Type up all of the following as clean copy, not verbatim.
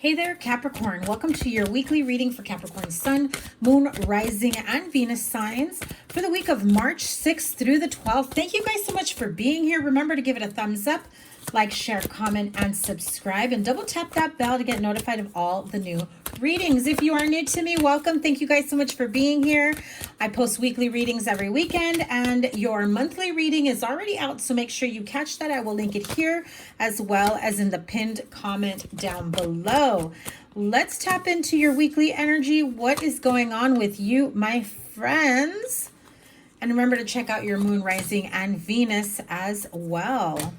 Hey there, Capricorn. Welcome to your weekly reading for Capricorn Sun, Moon, Rising, and Venus signs for the week of March 6th through the 12th. Thank you guys so much for being here. Remember to give it a thumbs up, like, share, comment, and subscribe, and double tap that bell to get notified of all the new readings. If you are new to me, welcome. Thank you guys so much for being here. I post weekly readings every weekend, and your monthly reading is already out, so make sure you catch that. I will link it here as well as in the pinned comment down below. Let's tap into your weekly energy. What is going on with you, my friends? And remember to check out your Moon, Rising, and Venus as well.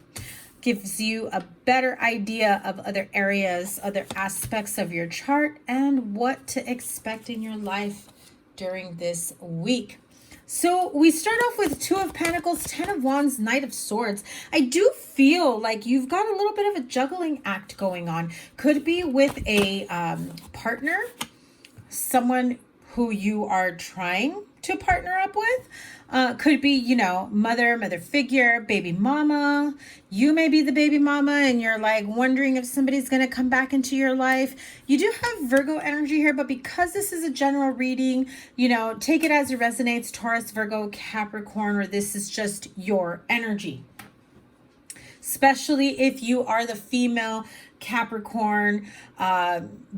Gives you a better idea of other areas, other aspects of your chart, and what to expect in your life during this week. So we start off with Two of Pentacles, Ten of Wands, Knight of Swords. I do feel like you've got a little bit of a juggling act going on. Could be with a partner, someone who you are trying to partner up with. Could be, you know, mother figure, baby mama. You may be the baby mama and you're like wondering if somebody's going to come back into your life. You do have Virgo energy here, but because this is a general reading, you know, take it as it resonates, Taurus, Virgo, Capricorn, or this is just your energy. Especially if you are the female Capricorn,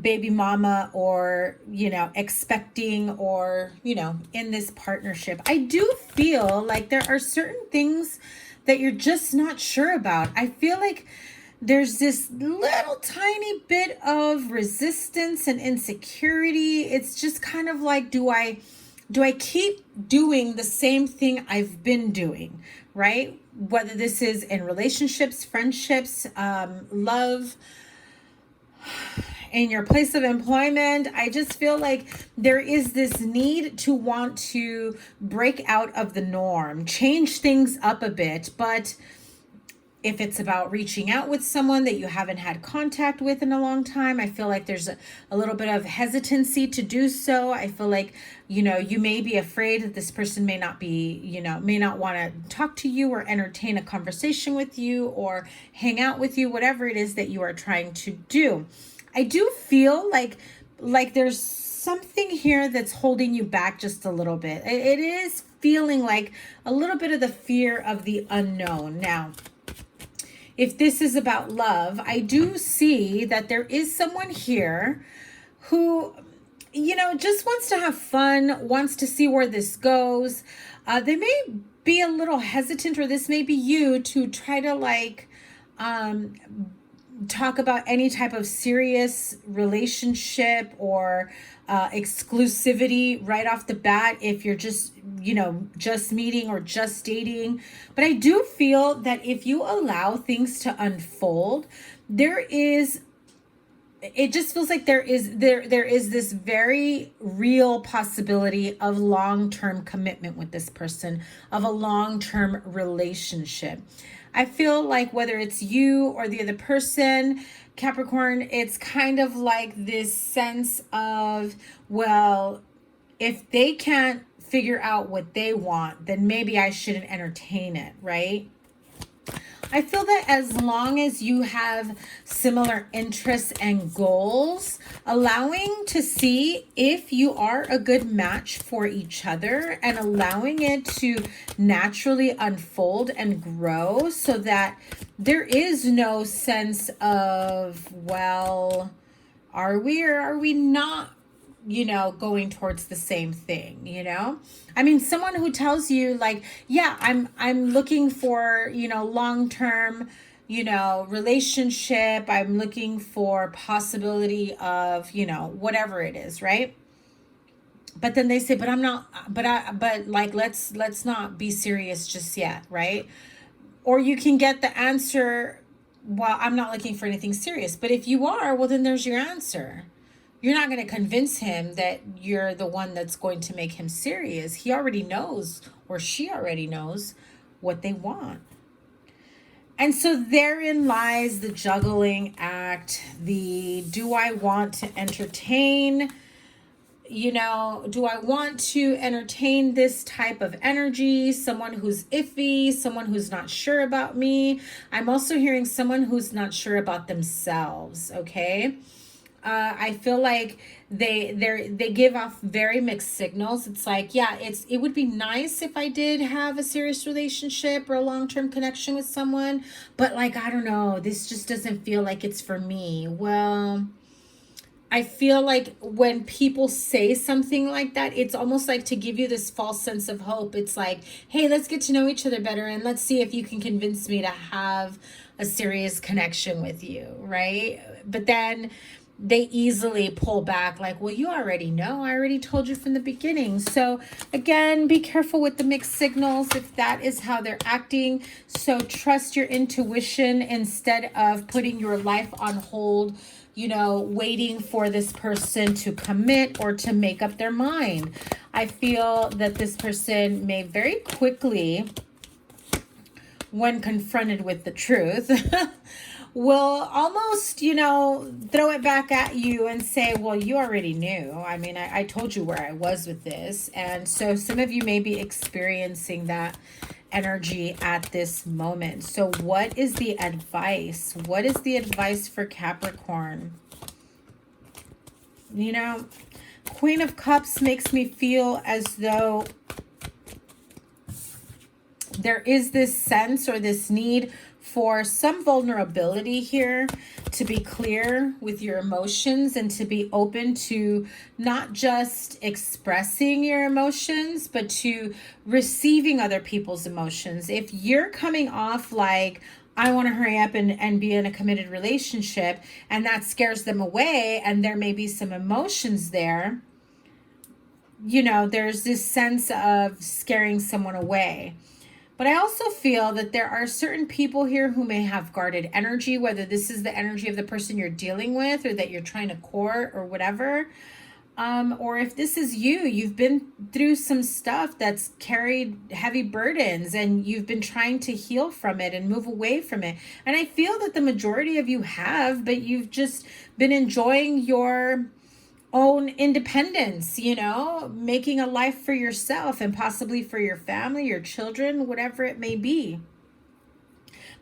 baby mama, or, you know, expecting, or, you know, in this partnership. I do feel like there are certain things that you're just not sure about. I feel like there's this little tiny bit of resistance and insecurity. It's just kind of like, do I keep doing the same thing I've been doing, right? Whether this is in relationships, friendships, love, in your place of employment. I just feel like there is this need to want to break out of the norm, change things up a bit. But if it's about reaching out with someone that you haven't had contact with in a long time, I feel like there's a little bit of hesitancy to do so. I feel like, you know, you may be afraid that this person may not be, you know, may not want to talk to you or entertain a conversation with you or hang out with you, whatever it is that you are trying to do. I do feel like there's something here that's holding you back just a little bit. It is feeling like a little bit of the fear of the unknown. Now, if this is about love, I do see that there is someone here who, you know, just wants to have fun, wants to see where this goes. They may be a little hesitant, or this may be you, to try to like talk about any type of serious relationship or exclusivity right off the bat if you're just, you know, just meeting or just dating. But I do feel that if you allow things to unfold, it just feels like there is this very real possibility of long-term commitment with this person, of a long-term relationship. I feel like whether it's you or the other person, Capricorn, it's kind of like this sense of, well, if they can't figure out what they want, then maybe I shouldn't entertain it, right? I feel that as long as you have similar interests and goals, allowing to see if you are a good match for each other and allowing it to naturally unfold and grow so that there is no sense of, well, are we or are we not, you know, going towards the same thing, you know? I mean, someone who tells you like, yeah, I'm looking for, you know, long-term, you know, relationship. I'm looking for possibility of, you know, whatever it is, right? But then they say, but I'm not, but like, let's not be serious just yet, right? Or you can get the answer, well, I'm not looking for anything serious. But if you are, well, then there's your answer. You're not going to convince him that you're the one that's going to make him serious. He already knows, or she already knows, what they want. And so therein lies the juggling act, the do I want to entertain, you know, do I want to entertain this type of energy, someone who's iffy, someone who's not sure about me. I'm also hearing someone who's not sure about themselves, okay? I feel like they give off very mixed signals. It's like, yeah, it would be nice if I did have a serious relationship or a long-term connection with someone, but like, I don't know, this just doesn't feel like it's for me. Well, I feel like when people say something like that, it's almost like to give you this false sense of hope. It's like, hey, let's get to know each other better and let's see if you can convince me to have a serious connection with you, right? But then they easily pull back like, well, you already know. I already told you from the beginning. So again, be careful with the mixed signals if that is how they're acting. So trust your intuition instead of putting your life on hold, you know, waiting for this person to commit or to make up their mind. I feel that this person may very quickly, when confronted with the truth, will almost, you know, throw it back at you and say, well, you already knew. I mean, I told you where I was with this. And so some of you may be experiencing that energy at this moment. So what is the advice? What is the advice for Capricorn? You know, Queen of Cups makes me feel as though there is this sense or this need for some vulnerability here, to be clear with your emotions and to be open to not just expressing your emotions, but to receiving other people's emotions. If you're coming off like, I want to hurry up and be in a committed relationship, and that scares them away, and there may be some emotions there, you know, there's this sense of scaring someone away. But I also feel that there are certain people here who may have guarded energy, whether this is the energy of the person you're dealing with or that you're trying to court or whatever. Or if this is you, you've been through some stuff that's carried heavy burdens and you've been trying to heal from it and move away from it. And I feel that the majority of you have, but you've just been enjoying your own independence, you know, making a life for yourself and possibly for your family, your children, whatever it may be.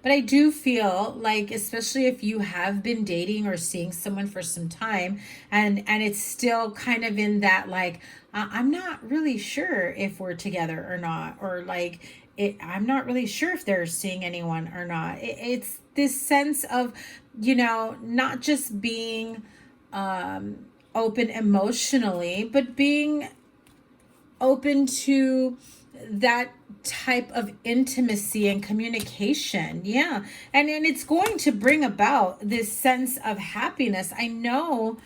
But I do feel like, especially if you have been dating or seeing someone for some time and it's still kind of in that like, I'm not really sure if we're together or not, or like, I'm not really sure if they're seeing anyone or not. It's this sense of, you know, not just being open emotionally, but being open to that type of intimacy and communication. Yeah. And it's going to bring about this sense of happiness. I know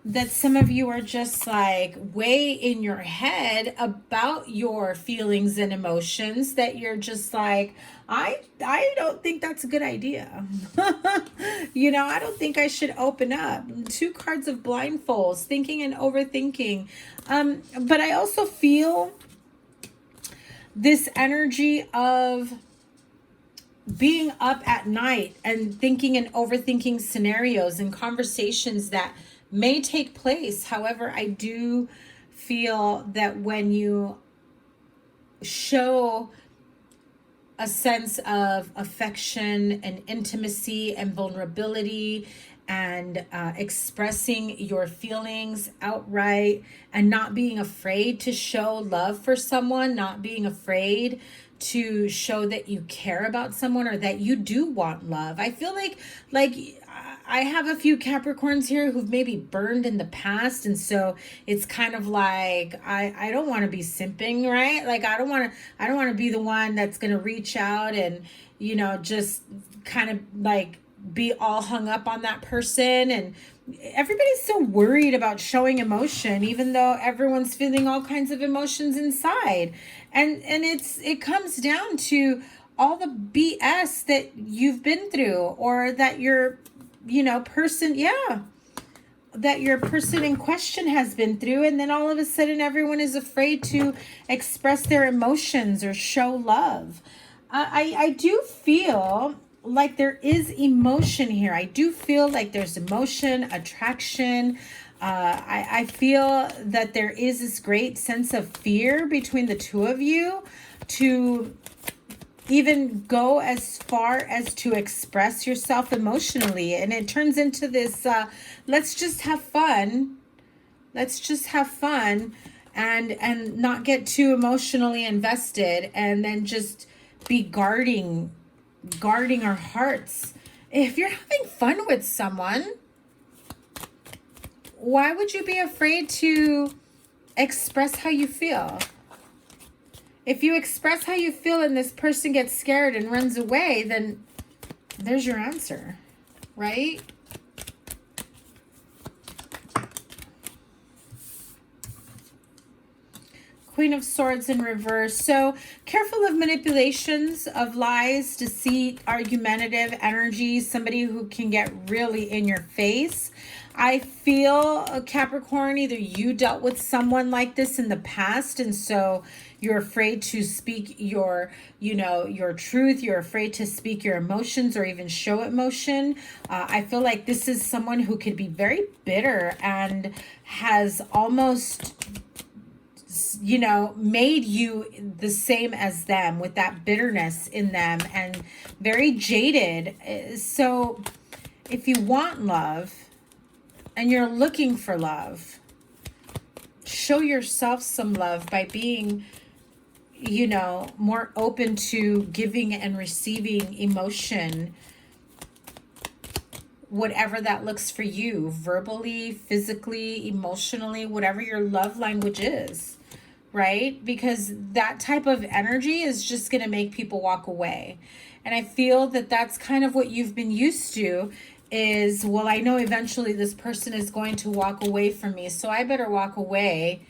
that some of you are just like way in your head about your feelings and emotions, that you're just like, I don't think that's a good idea. You know, I don't think I should open up. 2 cards of blindfolds, thinking and overthinking. But I also feel this energy of being up at night and thinking and overthinking scenarios and conversations that may take place. However, I do feel that when you show a sense of affection and intimacy and vulnerability and expressing your feelings outright and not being afraid to show love for someone, not being afraid to show that you care about someone or that you do want love. I feel like I have a few Capricorns here who've maybe burned in the past. And so it's kind of like, I don't want to be simping, right? Like, I don't want to be the one that's going to reach out and, you know, just kind of like be all hung up on that person. And everybody's so worried about showing emotion, even though everyone's feeling all kinds of emotions inside. And it comes down to all the BS that you've been through, or that you're, you know, that your person in question has been through. And then all of a sudden everyone is afraid to express their emotions or show love. I do feel like there is emotion here. I do feel like there's emotion, attraction. I feel that there is this great sense of fear between the two of you to even go as far as to express yourself emotionally. And it turns into this, let's just have fun. Let's just have fun and not get too emotionally invested, and then just be guarding our hearts. If you're having fun with someone, why would you be afraid to express how you feel? If you express how you feel and this person gets scared and runs away, then there's your answer, right? Queen of Swords in reverse. So careful of manipulations, of lies, deceit, argumentative energy, somebody who can get really in your face. I feel, Capricorn, either you dealt with someone like this in the past, and so you're afraid to speak your, your truth. You're afraid to speak your emotions or even show emotion. I feel like this is someone who could be very bitter and has almost, made you the same as them, with that bitterness in them, and very jaded. So if you want love and you're looking for love, show yourself some love by being, more open to giving and receiving emotion, whatever that looks for you, verbally, physically, emotionally, whatever your love language is. Right? Because that type of energy is just going to make people walk away. And I feel that that's kind of what you've been used to is, well, I know eventually this person is going to walk away from me, so I better walk away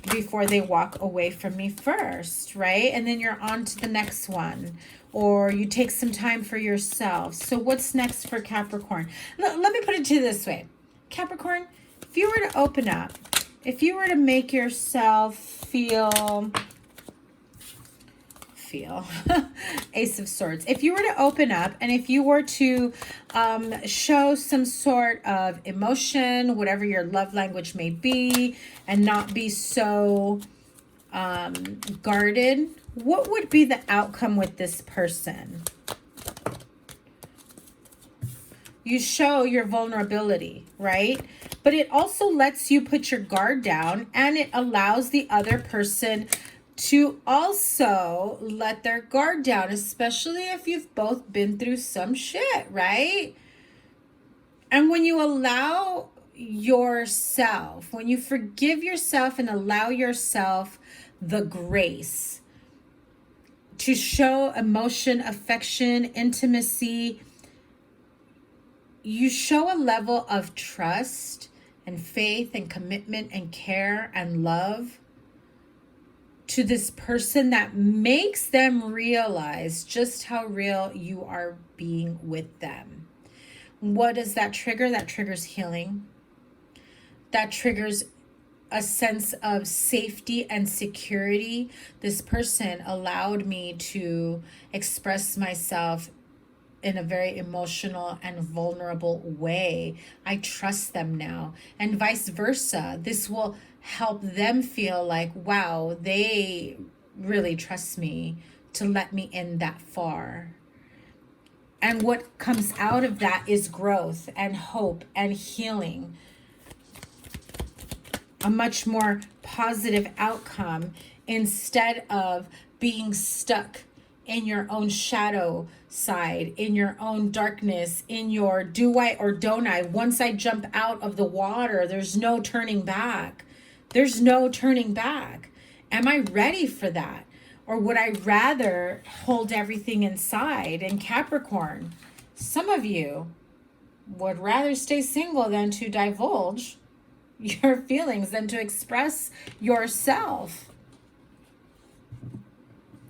before they walk away from me first, right? And then you're on to the next one, or you take some time for yourself. So what's next for Capricorn? Let me put it to you this way. Capricorn, if you were to open up, if you were to make yourself feel Ace of Swords, if you were to open up and if you were to show some sort of emotion, whatever your love language may be, and not be so guarded, what would be the outcome with this person? You show your vulnerability, right? But it also lets you put your guard down, and it allows the other person to also let their guard down, especially if you've both been through some shit, right? And when you allow yourself, when you forgive yourself and allow yourself the grace to show emotion, affection, intimacy, you show a level of trust and faith and commitment and care and love to this person that makes them realize just how real you are being with them. What does that trigger? That triggers healing. That triggers a sense of safety and security. This person allowed me to express myself in a very emotional and vulnerable way. I trust them now, and vice versa. This will help them feel like, wow, they really trust me to let me in that far. And what comes out of that is growth and hope and healing. A much more positive outcome, instead of being stuck in your own shadow side, in your own darkness, in your do I or don't I. Once I jump out of the water, there's no turning back. There's no turning back. Am I ready for that? Or would I rather hold everything inside? And Capricorn, some of you would rather stay single than to divulge your feelings, than to express yourself.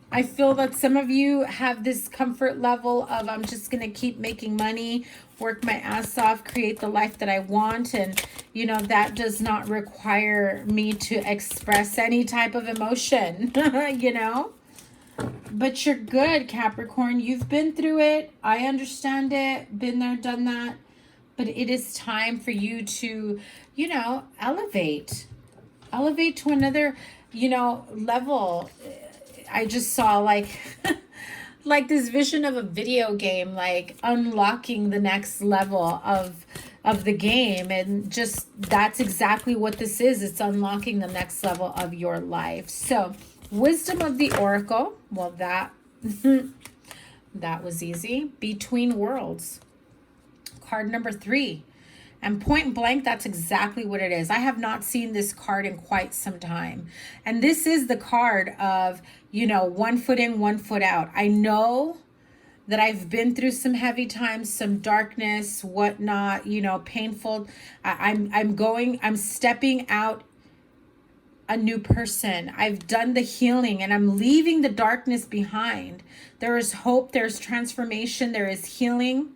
I feel that some of you have this comfort level of, I'm just going to keep making money, work my ass off, create the life that I want. And, that does not require me to express any type of emotion, But you're good, Capricorn. You've been through it. I understand it. Been there, done that. But it is time for you to, elevate. Elevate to another, level. I just saw like this vision of a video game, like unlocking the next level of the game. And just that's exactly what this is. It's unlocking the next level of your life. So wisdom of the oracle. Well, that that was easy. Between worlds. Card number 3. And point blank, that's exactly what it is. I have not seen this card in quite some time. And this is the card of, you know, 1 foot in, 1 foot out. I know that I've been through some heavy times, some darkness, whatnot, you know, painful. I'm stepping out a new person. I've done the healing and I'm leaving the darkness behind. There is hope, there's transformation, there is healing.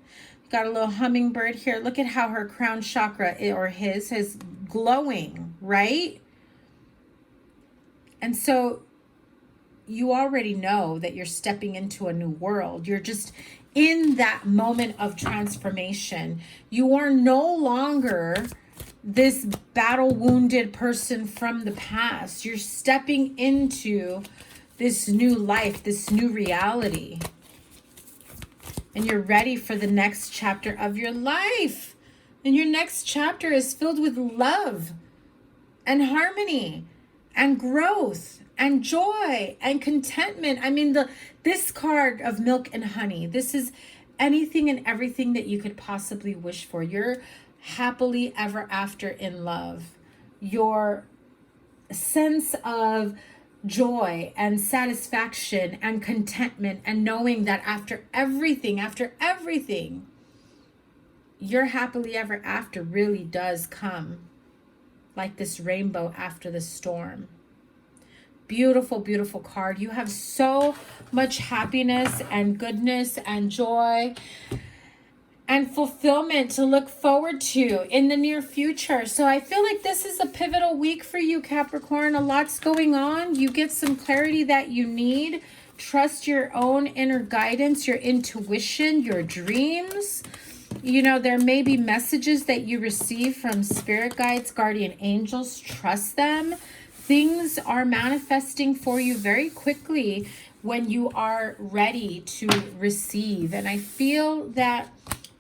Got a little hummingbird here. Look at how her crown chakra, or his, is glowing, right? And so you already know that you're stepping into a new world. You're just in that moment of transformation. You are no longer this battle-wounded person from the past. You're stepping into this new life, this new reality. And you're ready for the next chapter of your life. And your next chapter is filled with love and harmony and growth and joy and contentment. I mean, this card of milk and honey, this is anything and everything that you could possibly wish for. You're happily ever after in love. Your sense of joy and satisfaction and contentment, and knowing that after everything, your happily ever after really does come, like this rainbow after the storm. Beautiful, beautiful card. You have so much happiness and goodness and joy and fulfillment to look forward to in the near future. So I feel like this is a pivotal week for you, Capricorn. A lot's going on. You get some clarity that you need. Trust your own inner guidance, your intuition, your dreams. You know, there may be messages that you receive from spirit guides, guardian angels. Trust them. Things are manifesting for you very quickly when you are ready to receive. And I feel that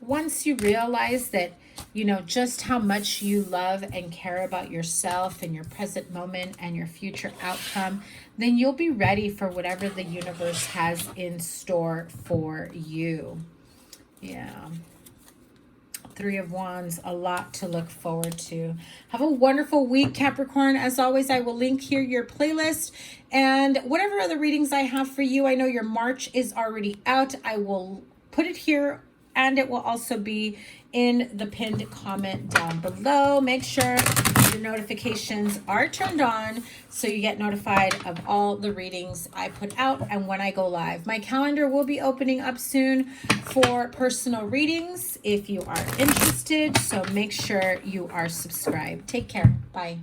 once you realize that, you know, just how much you love and care about yourself and your present moment and your future outcome, then you'll be ready for whatever the universe has in store for you. Yeah. 3 of Wands, a lot to look forward to. Have a wonderful week, Capricorn. As always, I will link here your playlist and whatever other readings I have for you. I know your March is already out. I will put it here, and it will also be in the pinned comment down below. Make sure your notifications are turned on so you get notified of all the readings I put out and when I go live. My calendar will be opening up soon for personal readings if you are interested. So make sure you are subscribed. Take care. Bye.